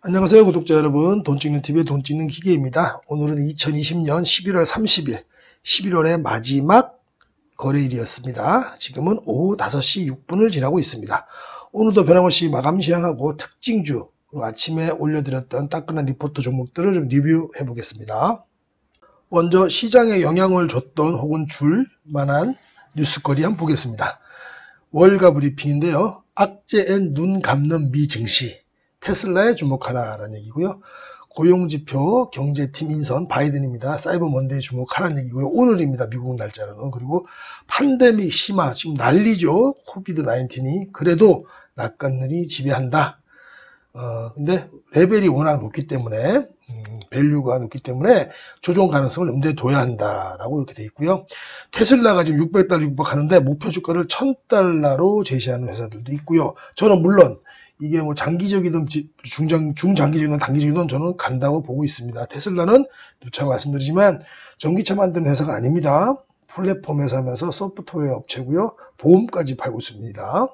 안녕하세요 구독자 여러분, 돈찍는TV의 돈찍는 기계입니다. 오늘은 2020년 11월 30일 11월의 마지막 거래일이었습니다. 지금은 오후 5시 6분을 지나고 있습니다. 오늘도 변함없이 마감 시향하고 특징주, 아침에 올려드렸던 따끈한 리포트 종목들을 좀 리뷰해 보겠습니다. 먼저 시장에 영향을 줬던 혹은 줄 만한 뉴스거리 한번 보겠습니다. 월가 브리핑인데요. 악재엔 눈 감는 미 증시, 테슬라에 주목하라라는 얘기고요. 고용지표, 경제팀 인선, 바이든입니다. 사이버 먼데이에 주목하라는 얘기고요. 오늘입니다. 미국 날짜로는. 그리고 팬데믹 심화, 지금 난리죠. 코비드 19이. 그래도 낙관론이 지배한다. 근데 레벨이 워낙 높기 때문에, 밸류가 높기 때문에 조정 가능성을 염두에 둬야 한다라고 이렇게 돼 있고요. 테슬라가 지금 600달러 육박하는데 목표 주가를 1000달러로 제시하는 회사들도 있고요. 저는 물론 이게 뭐 장기적이든 중장기적이든 단기적이든 저는 간다고 보고 있습니다. 테슬라는 누차 말씀드리지만 전기차 만드는 회사가 아닙니다. 플랫폼 회사면서 소프트웨어 업체고요. 보험까지 팔고 있습니다.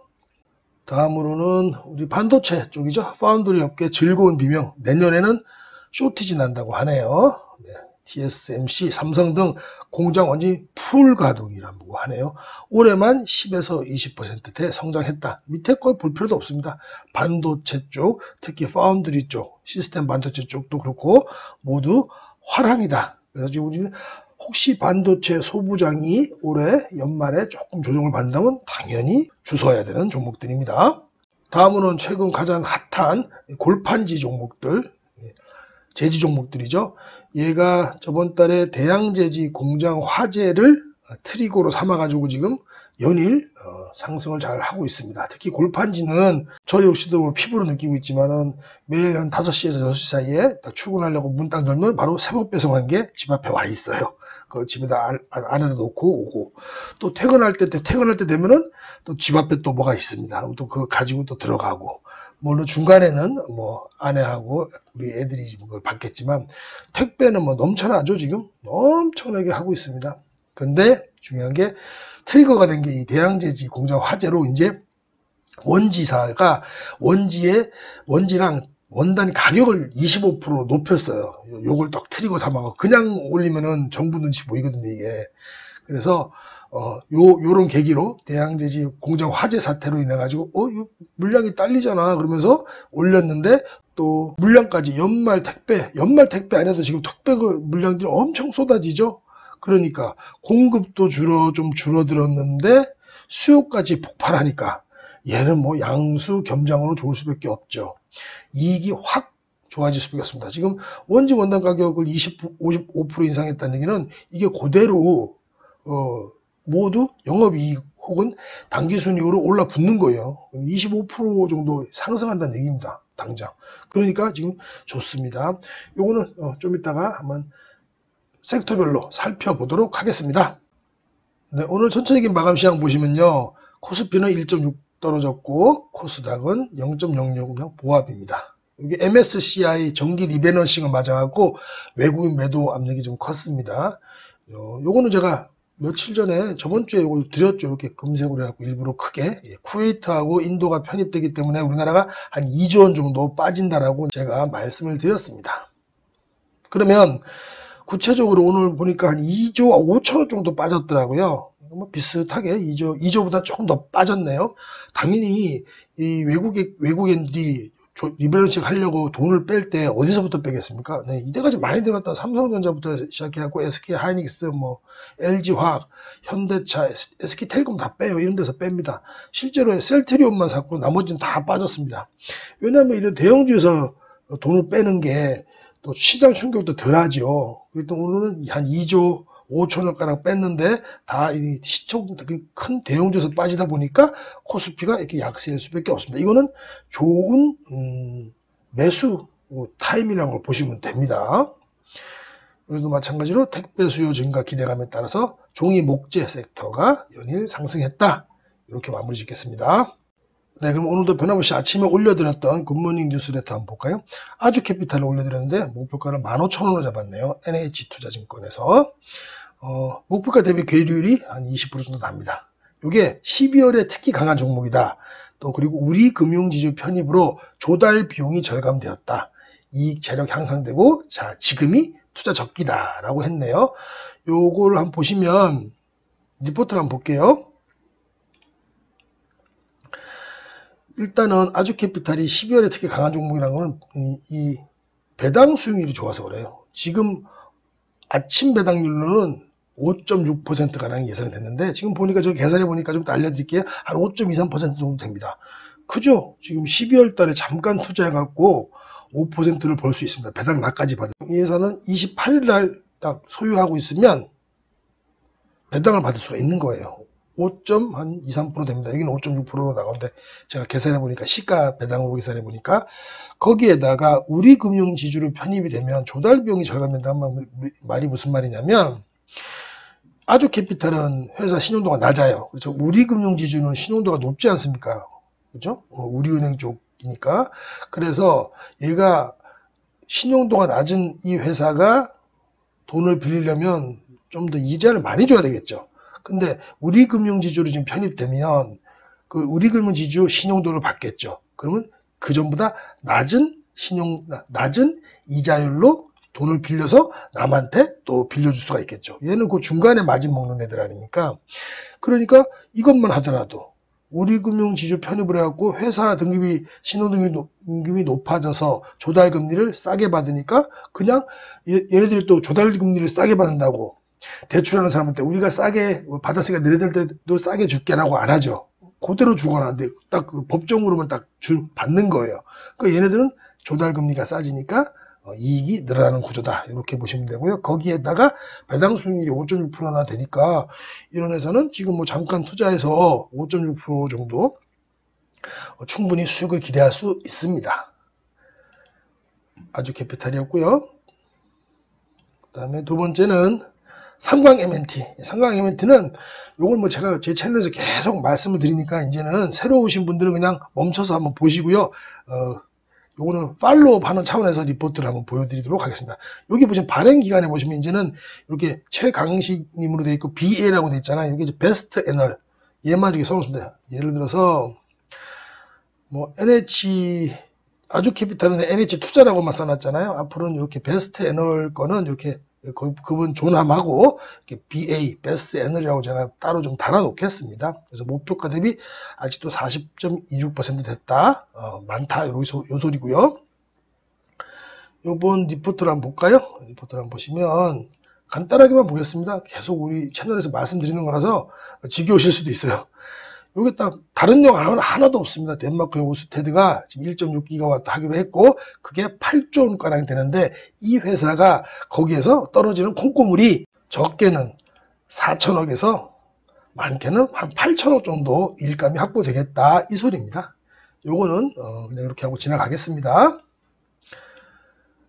다음으로는 우리 반도체 쪽이죠. 파운드리 업계 즐거운 비명. 내년에는 쇼티지 난다고 하네요. 네. TSMC, 삼성 등 공장 완전히 풀 가동이라고 하네요. 올해만 10에서 20%대 성장했다. 밑에 거 볼 필요도 없습니다. 반도체 쪽, 특히 파운드리 쪽, 시스템 반도체 쪽도 그렇고 모두 화랑이다. 그래서 지금 우리는 혹시 반도체 소부장이 올해 연말에 조금 조정을 받는다면 당연히 주워야 되는 종목들입니다. 다음으로는 최근 가장 핫한 골판지 종목들, 제지 종목들이죠. 얘가 저번 달에 대양제지 공장 화재를 트리거로 삼아가지고 지금 연일 상승을 잘 하고 있습니다. 특히 골판지는 저 역시도 뭐 피부로 느끼고 있지만은 매일 한 5시에서 6시 사이에 출근하려고 문 딱 열면 바로 새벽 배송한 게 집 앞에 와 있어요. 그 집에다 안에다 놓고 오고, 또 퇴근할 때 되면은 또 집 앞에 또 뭐가 있습니다. 또 그거 가지고 또 들어가고, 물론 중간에는 뭐 아내하고 우리 애들이 그걸 받겠지만 택배는 뭐 넘쳐나죠. 지금 엄청나게 하고 있습니다. 근데 중요한 게 트리거가 된 게 이 대양제지 공장 화재로 이제 원지사가 원지랑 원단 가격을 25% 높였어요. 요걸 딱 트리거 삼아서 그냥 올리면은 정부 눈치 보이거든요, 이게. 그래서 요런 계기로 대양제지 공장 화재 사태로 인해 가지고 물량이 딸리잖아 그러면서 올렸는데, 또 물량까지 연말 택배 안에도 지금 택배 물량들이 엄청 쏟아지죠. 그러니까 공급도 좀 줄어들었는데 수요까지 폭발하니까 얘는 뭐 양수 겸장으로 좋을 수밖에 없죠. 이익이 확 좋아질 수밖에 없습니다. 지금 원지 원단 가격을 55% 인상했다는 얘기는 이게 그대로 모두 영업이익 혹은 당기순이익으로 올라붙는 거예요. 25% 정도 상승한다는 얘기입니다. 당장. 그러니까 지금 좋습니다. 요거는 좀 이따가 한번 섹터별로 살펴보도록 하겠습니다. 네, 오늘 전체적인 마감 시장 보시면요. 코스피는 1.6 떨어졌고 코스닥은 0.06 그냥 보합입니다. 이게 MSCI 정기 리밸런싱을 맞아갖고 외국인 매도 압력이 좀 컸습니다. 요거는 제가 며칠 전에 저번 주에 이걸 드렸죠. 이렇게 금색으로 해갖고 일부러 크게. 쿠웨이트하고 인도가 편입되기 때문에 우리나라가 한 2조 원 정도 빠진다라고 제가 말씀을 드렸습니다. 그러면 구체적으로 오늘 보니까 한 2조 5천원 정도 빠졌더라고요. 뭐 비슷하게 2조보다 조금 더 빠졌네요. 당연히 이 외국인들이 리밸런싱 하려고 돈을 뺄 때 어디서부터 빼겠습니까? 네, 이때까지 많이 들어갔던 삼성전자부터 시작해갖고 SK 하이닉스, 뭐 LG화학, 현대차, SK텔레콤 다 빼요. 이런 데서 뺍니다. 실제로 셀트리온만 샀고 나머지는 다 빠졌습니다. 왜냐하면 이런 대형주에서 돈을 빼는 게 또 시장 충격도 덜하죠. 그래도 오늘은 한 2조 5천원가량 뺐는데 다 이 시총 큰 대형주에서 빠지다 보니까 코스피가 이렇게 약세일 수밖에 없습니다. 이거는 좋은 매수 타임이라는 걸 보시면 됩니다. 그래도 마찬가지로 택배 수요 증가 기대감에 따라서 종이 목재 섹터가 연일 상승했다. 이렇게 마무리 짓겠습니다. 네, 그럼 오늘도 변함없이 아침에 올려드렸던 굿모닝 뉴스레터 한번 볼까요? 아주캐피탈을 올려드렸는데 목표가를 15,000원으로 잡았네요. NH투자증권에서. 목표가 대비 괴리율이 한 20% 정도 납니다. 이게 12월에 특히 강한 종목이다. 또 그리고 우리 금융지주 편입으로 조달 비용이 절감되었다. 이익 재력 향상되고 자 지금이 투자 적기다라고 했네요. 요걸 한번 보시면 리포트를 한번 볼게요. 일단은 아주캐피탈이 12월에 특히 강한 종목이라는 건 이 배당 수익률이 좋아서 그래요. 지금 아침 배당률로는 5.6%가량 예상이 됐는데 지금 보니까 저 계산해 보니까 좀 더 알려드릴게요. 한 5.23% 정도 됩니다. 크죠? 지금 12월 달에 잠깐 투자해 갖고 5%를 벌 수 있습니다. 배당 나까지 받은. 이 회사는 28일 날 딱 소유하고 있으면 배당을 받을 수가 있는 거예요. 5.23% 됩니다. 여기는 5.6%로 나가는데 제가 계산해 보니까 시가 배당으로 계산해 보니까 거기에다가 우리금융지주로 편입이 되면 조달 비용이 절감된다는 말이 무슨 말이냐면 아주캐피탈은 회사 신용도가 낮아요. 그렇죠? 우리금융지주는 신용도가 높지 않습니까? 그렇죠? 우리은행 쪽이니까. 그래서 얘가 신용도가 낮은 이 회사가 돈을 빌리려면 좀 더 이자를 많이 줘야 되겠죠. 근데 우리금융지주로 지금 편입되면 그 우리금융지주 신용도를 받겠죠. 그러면 그 전보다 낮은 이자율로 돈을 빌려서 남한테 또 빌려줄 수가 있겠죠. 얘는 그 중간에 마진 먹는 애들 아닙니까? 그러니까 이것만 하더라도 우리금융지주 편입을 해갖고 회사 등급이 신용등급이 높아져서 조달금리를 싸게 받으니까 그냥 얘네들이 또 조달금리를 싸게 받는다고 대출하는 사람한테 우리가 싸게 받았으니까 너희들 때도 싸게 줄게라고 안 하죠. 그대로 주거나 딱 그 법정으로만 딱 받는 거예요. 그러니까 얘네들은 조달금리가 싸지니까 이익이 늘어나는 구조다. 이렇게 보시면 되고요. 거기에다가 배당 수익률이 5.6%나 되니까 이런 회사는 지금 뭐 잠깐 투자해서 5.6% 정도 충분히 수익을 기대할 수 있습니다. 아주캐피탈이었고요. 그 다음에 두 번째는 삼광 M&T. 삼광 M&T는 요건 뭐 제가 제 채널에서 계속 말씀을 드리니까 이제는 새로 오신 분들은 그냥 멈춰서 한번 보시고요. 요거는 팔로우 하는 차원에서 리포트를 한번 보여드리도록 하겠습니다. 여기 보시면 발행 기간에 보시면 이제는 이렇게 최강식님으로 되어 있고 BA라고 되어 있잖아요. 이게 이제 베스트 애널. 얘만 이렇게 써놓습니다. 예를 들어서 뭐 NH 아주캐피탈은 NH 투자라고만 써놨잖아요. 앞으로는 이렇게 베스트 애널 거는 이렇게 그분 조남하고 이렇게 BA 베스트 애널이라고 제가 따로 좀 달아 놓겠습니다. 그래서 목표가 대비 아직도 40.26% 됐다. 많다. 요 소리고요. 요번 리포트를 한번 볼까요? 리포트를 한번 보시면 간단하게만 보겠습니다. 계속 우리 채널에서 말씀드리는 거라서 지겨우실 수도 있어요. 여기 딱 다른 영화 하나도 없습니다. 덴마크의 오스테드가 지금 1.6기가와트 하기로 했고 그게 8조 원가량 되는데 이 회사가 거기에서 떨어지는 콩고물이 적게는 4천억에서 많게는 한 8천억 정도 일감이 확보되겠다 이 소리입니다. 요거는 그냥 이렇게 하고 지나가겠습니다.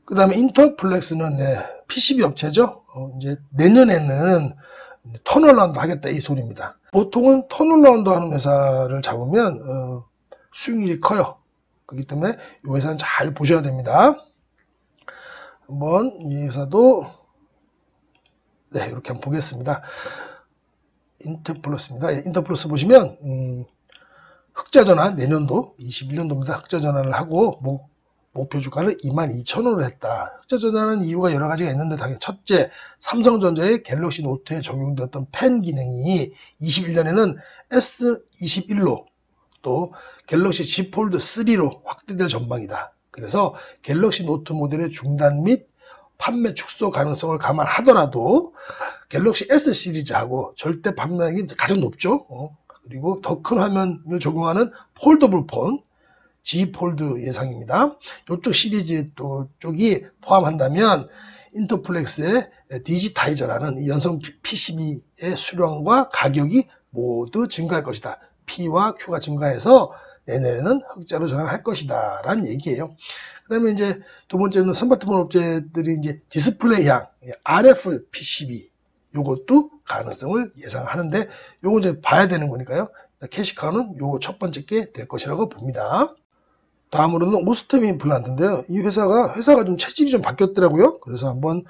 그 다음에 인터플렉스는 PCB 업체죠. 이제 내년에는 턴어라운드 하겠다 이 소리입니다. 보통은 턴어라운드 하는 회사를 잡으면 수익률이 커요. 그렇기 때문에 이 회사는 잘 보셔야 됩니다. 한번 이 회사도 이렇게 한번 보겠습니다. 인터플러스입니다. 인터플러스 보시면 흑자전환 내년도 21년도입니다. 흑자전환을 하고 목표 주가를 22,000원으로 했다. 흑자전환하는 이유가 여러 가지가 있는데 당연히 첫째, 삼성전자의 갤럭시 노트에 적용되었던 펜 기능이 21년에는 S21로 또 갤럭시 Z 폴드 3로 확대될 전망이다. 그래서 갤럭시 노트 모델의 중단 및 판매 축소 가능성을 감안하더라도 갤럭시 S 시리즈하고 절대 판매량이 가장 높죠. 그리고 더 큰 화면을 적용하는 폴더블 폰 Z 폴드 예상입니다. 이쪽 시리즈 쪽이 포함한다면 인터플렉스의 디지타이저라는 이 연성 PCB의 수량과 가격이 모두 증가할 것이다. P와 Q가 증가해서 내년에는 흑자로 전환할 것이다 라는 얘기예요. 그 다음에 이제 두 번째는 스마트폰 업체들이 이제 디스플레이향 RF PCB 요것도 가능성을 예상하는데 요거 이제 봐야 되는 거니까요. 캐시카우는 요거 첫 번째 게 될 것이라고 봅니다. 다음으로는 오스템 임플란트인데요. 이 회사가 좀 체질이 좀 바뀌었더라고요. 그래서 한번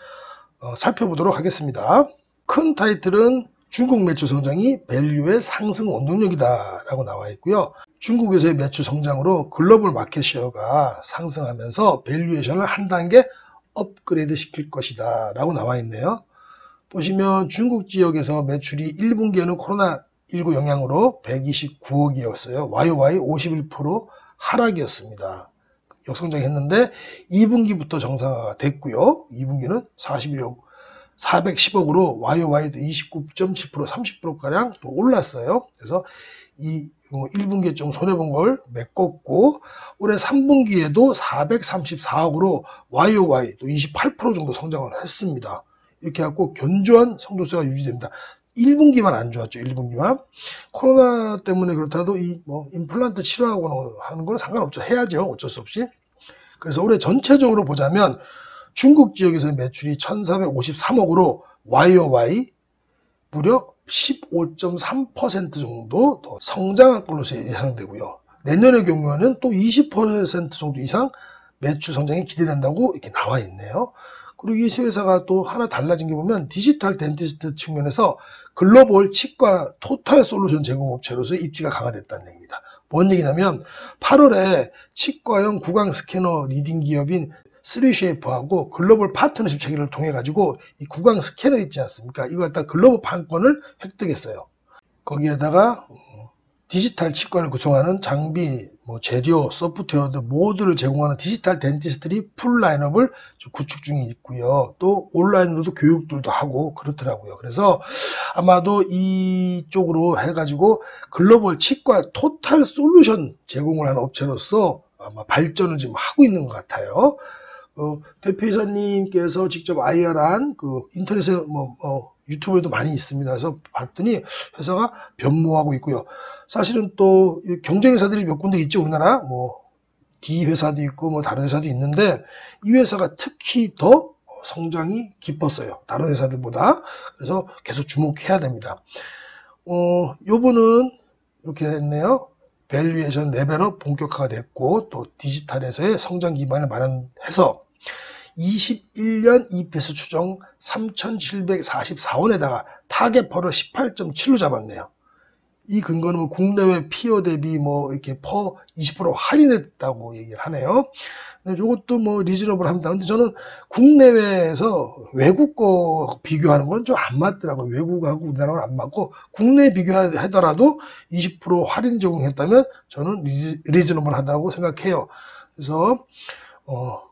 살펴보도록 하겠습니다. 큰 타이틀은 중국 매출 성장이 밸류의 상승 원동력이다라고 나와 있고요. 중국에서의 매출 성장으로 글로벌 마켓 셰어가 상승하면서 밸류에이션을 한 단계 업그레이드 시킬 것이다 라고 나와 있네요. 보시면 중국 지역에서 매출이 1분기에는 코로나19 영향으로 129억이었어요. YOY 51% 하락이었습니다. 역성장했는데 2분기부터 정상화가 됐고요. 2분기는 41억, 410억으로 YOY도 29.7% 30%가량 또 올랐어요. 그래서 이 1분기에 좀 손해본 걸 메꿨고 올해 3분기에도 434억으로 YOY 또 28% 정도 성장을 했습니다. 이렇게 해갖고 견조한 성장세가 유지됩니다. 1분기만 안 좋았죠. 1분기만. 코로나 때문에 그렇더라도 이 임플란트 치료하고 하는 건 상관없죠. 해야죠. 어쩔 수 없이. 그래서 올해 전체적으로 보자면 중국 지역에서 매출이 1,453억으로 YOY 무려 15.3% 정도 더 성장할 걸로 예상되고요. 내년의 경우에는 또 20% 정도 이상 매출 성장이 기대된다고 이렇게 나와 있네요. 그리고 이 회사가 또 하나 달라진 게 보면 디지털 덴티스트 측면에서 글로벌 치과 토탈 솔루션 제공업체로서 입지가 강화됐다는 얘기입니다. 뭔 얘기냐면 8월에 치과형 구강 스캐너 리딩 기업인 3쉐이프하고 글로벌 파트너십 체계를 통해 가지고 이 구강 스캐너 있지 않습니까? 이걸 갖다 글로벌 판권을 획득했어요. 거기에다가 디지털 치과를 구성하는 장비, 재료, 소프트웨어 등 모두를 제공하는 디지털 덴티스트리 풀 라인업을 구축 중에 있고요. 또 온라인으로도 교육들도 하고 그렇더라고요. 그래서 아마도 이쪽으로 해가지고 글로벌 치과 토탈 솔루션 제공을 하는 업체로서 아마 발전을 지금 하고 있는 것 같아요. 대표이사님께서 직접 IR한 그 인터넷에 유튜브에도 많이 있습니다. 그래서 봤더니 회사가 변모하고 있고요. 사실은 또 경쟁회사들이 몇 군데 있죠. 우리나라 D 회사도 있고 다른 회사도 있는데 이 회사가 특히 더 성장이 깊었어요. 다른 회사들보다. 그래서 계속 주목해야 됩니다. 요번은 이렇게 했네요. 밸류에이션 레벨업 본격화가 됐고 또 디지털에서의 성장 기반을 마련해서 21년 EPS 추정 3,744원에다가 타겟퍼를 18.7로 잡았네요. 이 근거는 국내외 피어 대비 이렇게 퍼 20% 할인했다고 얘기를 하네요. 이것도 리즈너블합니다. 근데 저는 국내외에서 외국 거 비교하는 건 좀 안 맞더라고요. 외국하고 우리나라는 안 맞고 국내 비교하더라도 20% 할인 제공했다면 저는 리즈너블하다고 생각해요. 그래서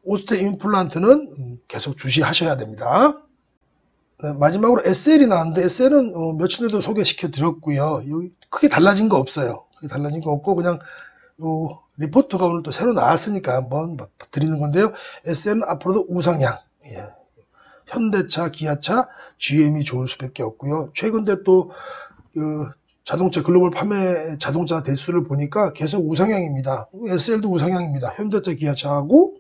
오스테 임플란트는 계속 주시하셔야 됩니다. 네, 마지막으로 SL이 나왔는데 SL은 며칠 전에도 소개시켜 드렸고요. 크게 달라진 거 없어요. 크게 달라진 거 없고 그냥 리포트가 오늘 또 새로 나왔으니까 한번 드리는 건데요. SL은 앞으로도 우상향. 예. 현대차, 기아차, GM이 좋을 수밖에 없고요. 최근에 또 자동차 글로벌 판매 자동차 대수를 보니까 계속 우상향입니다. SL도 우상향입니다. 현대차, 기아차하고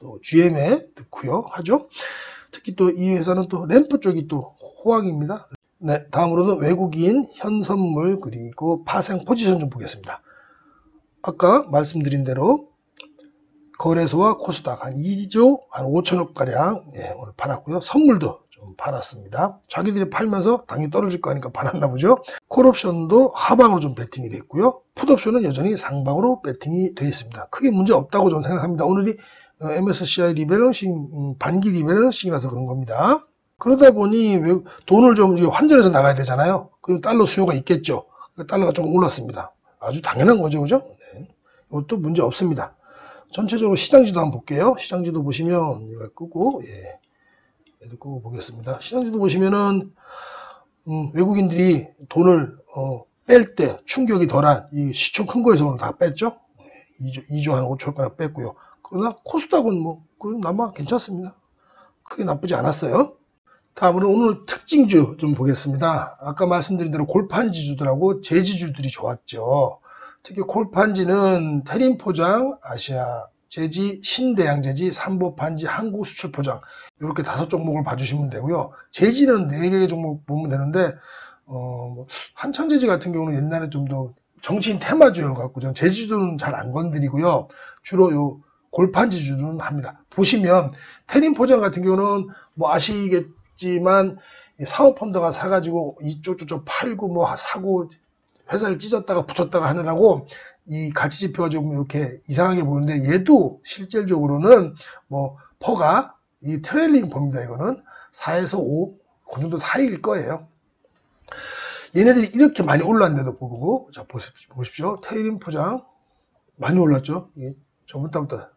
또 GM에 넣고요. 하죠. 특히 또 이 회사는 또 램프 쪽이 또 호황입니다. 네, 다음으로는 외국인 현선물 그리고 파생 포지션 좀 보겠습니다. 아까 말씀드린 대로 거래소와 코스닥 한 2조 한 5천억 가량 오늘 팔았고요. 선물도 좀 팔았습니다. 자기들이 팔면서 당연히 떨어질 거 아니까 팔았나 보죠. 콜옵션도 하방으로 좀 배팅이 됐고요. 풋옵션은 여전히 상방으로 배팅이 되어 있습니다. 크게 문제 없다고 저는 생각합니다. 오늘이 MSCI 리밸런싱, 반기 리밸런싱이라서 그런 겁니다. 그러다 보니 돈을 좀 환전해서 나가야 되잖아요. 그럼 달러 수요가 있겠죠. 달러가 조금 올랐습니다. 아주 당연한 거죠, 그죠? 네. 이것도 문제 없습니다. 전체적으로 시장지도 한번 볼게요. 시장지도 보시면, 이거 끄고, 얘도 끄고 보겠습니다. 시장지도 보시면은, 외국인들이 돈을, 뺄 때 충격이 덜한 이 시총 큰 거에서 오늘 다 뺐죠? 2조 한 5천억 가량 뺐고요. 그러나 코스닥은 그나마 괜찮습니다. 크게 나쁘지 않았어요. 다음으로 오늘 특징주 좀 보겠습니다. 아까 말씀드린 대로 골판지주들하고 제지주들이 좋았죠. 특히 골판지는 태림포장, 아시아 제지, 신대양제지, 삼보판지, 한국수출포장 이렇게 5종목을 봐주시면 되고요. 제지는 4개의 종목 보면 되는데 한창제지 같은 경우는 옛날에 좀 더 정치인 테마주여갖고 전 제지주는 잘 안 건드리고요. 주로 골판지주는 합니다. 보시면 태림포장 같은 경우는 아시겠지만 사모펀드가 사가지고 이쪽 저쪽 팔고 뭐 사고 회사를 찢었다가 붙였다가 하느라고 이 가치지표가 좀 이렇게 이상하게 보이는데, 얘도 실질적으로는 뭐 퍼가 이 트레일링 봅니다. 이거는 4에서 5, 그 정도 사이일 거예요. 얘네들이 이렇게 많이 올랐는데도 불구하고, 자, 보십시오. 테일링 포장 많이 올랐죠. 저번 달부터,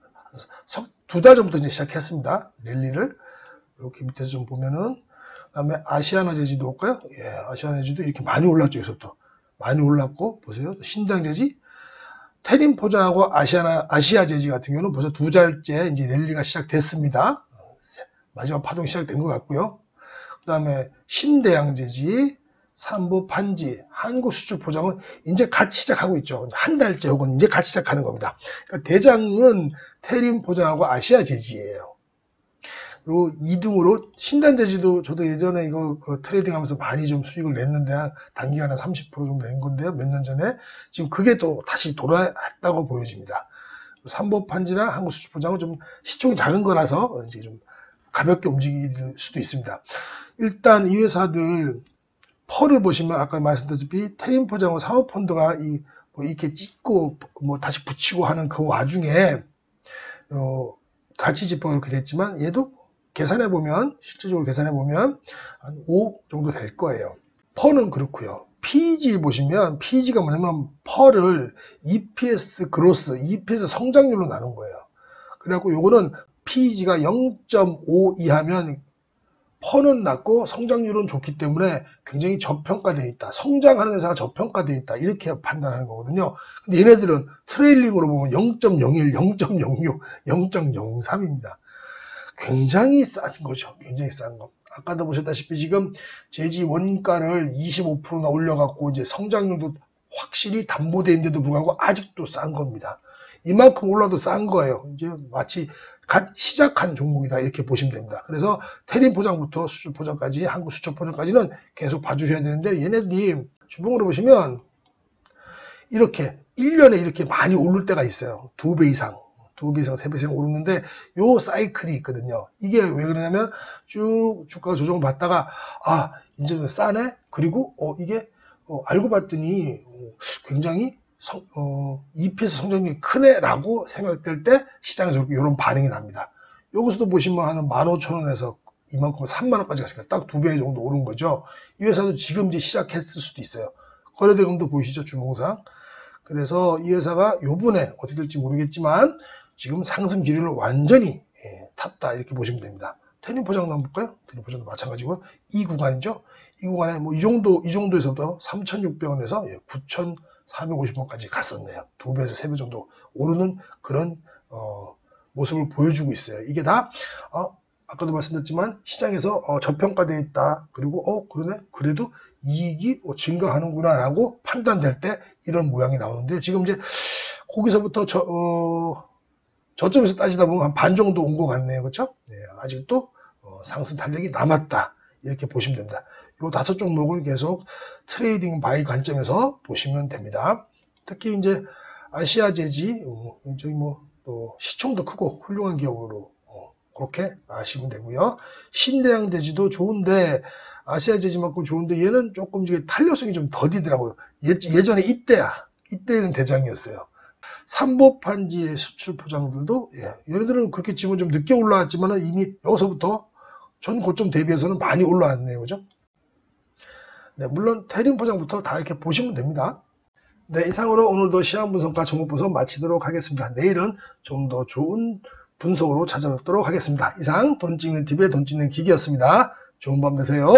2달 전부터 이제 시작했습니다. 랠리를. 이렇게 밑에서 좀 보면은, 그 다음에 아시아나 재지도 볼까요? 예, 아시아나 재지도 이렇게 많이 올랐죠. 여기서부터. 많이 올랐고, 보세요. 신당 재지. 테린 포장하고 아시아 재지 같은 경우는 벌써 2달째 이제 랠리가 시작됐습니다. 마지막 파동이 시작된 것 같고요. 그 다음에 신대양 재지, 삼보 판지, 한국 수출 포장은 이제 같이 시작하고 있죠. 한 달째 혹은 이제 같이 시작하는 겁니다. 그러니까 대장은 테린 포장하고 아시아 재지예요. 그리고 2등으로 신단 재지도 저도 예전에 이거 트레이딩 하면서 많이 좀 수익을 냈는데, 단기간에 30% 정도 낸 건데요. 몇 년 전에. 지금 그게 또 다시 돌아왔다고 보여집니다. 삼보 판지나 한국 수출 포장은 좀 시총이 작은 거라서 이제 좀 가볍게 움직일 수도 있습니다. 일단 이 회사들 펄을 보시면 아까 말씀드렸다시피 테린 포장과 사모펀드가 이렇게 찢고 뭐 다시 붙이고 하는 그 와중에 가치지표가 이렇게 됐지만, 얘도 계산해보면, 실질적으로 계산해보면 한 5 정도 될 거예요. 펄은 그렇고요. PEG 보시면, PEG가 뭐냐면 펄을 EPS 그로스, EPS 성장률로 나눈 거예요. 그래갖고 요거는 PEG가 0.5 이하면 펄은 낮고 성장률은 좋기 때문에 굉장히 저평가되어 있다. 성장하는 회사가 저평가되어 있다. 이렇게 판단하는 거거든요. 근데 얘네들은 트레일링으로 보면 0.01, 0.06, 0.03입니다. 굉장히 싼 거죠. 굉장히 싼 거. 아까도 보셨다시피 지금 재지 원가를 25%나 올려갖고 이제 성장률도 확실히 담보되는데도 불구하고 아직도 싼 겁니다. 이만큼 올라도 싼 거예요. 이제 마치 갓 시작한 종목이다, 이렇게 보시면 됩니다. 그래서 테린 포장부터 수출 포장까지, 한국 수출 포장까지는 계속 봐주셔야 되는데, 얘네들이 주봉으로 보시면 이렇게 1년에 이렇게 많이 오를 때가 있어요. 2배 이상, 2배 이상, 3배 이상 오르는데 요 사이클이 있거든요. 이게 왜 그러냐면 쭉 주가가 조정을 받다가 이제 좀 싸네? 그리고 이게 알고 봤더니 굉장히 EPS 성장률이 크네 라고 생각될 때 시장에서 이런 반응이 납니다. 여기서도 보시면 한 15,000원에서 이만큼 3만원까지 갔으니까 딱 2배 정도 오른 거죠. 이 회사도 지금 이제 시작했을 수도 있어요. 거래대금도 보이시죠, 주봉상. 그래서 이 회사가 요번에 어떻게 될지 모르겠지만 지금 상승 기류를 완전히 탔다, 이렇게 보시면 됩니다. 테린 포장도 한번 볼까요? 테린 포장도 마찬가지고 이 구간이죠. 이 구간에 뭐 이 정도에서도 3,600원에서 9,450원까지 갔었네요. 2배에서 3배 정도 오르는 그런 모습을 보여주고 있어요. 이게 다 아까도 말씀드렸지만 시장에서 저평가되어 있다. 그리고 그러네. 그래도 이익이 증가하는구나 라고 판단될 때 이런 모양이 나오는데, 지금 이제 거기서부터 저점에서 따지다 보면 한 반 정도 온 것 같네요. 그렇죠? 네, 아직도 상승 탄력이 남았다, 이렇게 보시면 됩니다. 요 5 종목을 계속 트레이딩 바이 관점에서 보시면 됩니다. 특히 이제 아시아 재지, 굉장히 또 시총도 크고 훌륭한 기업으로 그렇게 아시면 되고요. 신대양 재지도 좋은데, 아시아 재지만큼 좋은데 얘는 조금 이제 탄력성이 좀 더디더라고요. 예전에 이때는 대장이었어요. 삼보판지의 수출 포장들도 얘네들은 그렇게 지금 좀 늦게 올라왔지만 이미 여기서부터 전 고점 대비해서는 많이 올라왔네요. 그죠? 네, 물론 테린 포장부터 다 이렇게 보시면 됩니다. 네, 이상으로 오늘도 시황 분석과 종목 분석 마치도록 하겠습니다. 내일은 좀 더 좋은 분석으로 찾아뵙도록 하겠습니다. 이상 돈 찍는 TV의 돈 찍는 기기였습니다. 좋은 밤 되세요.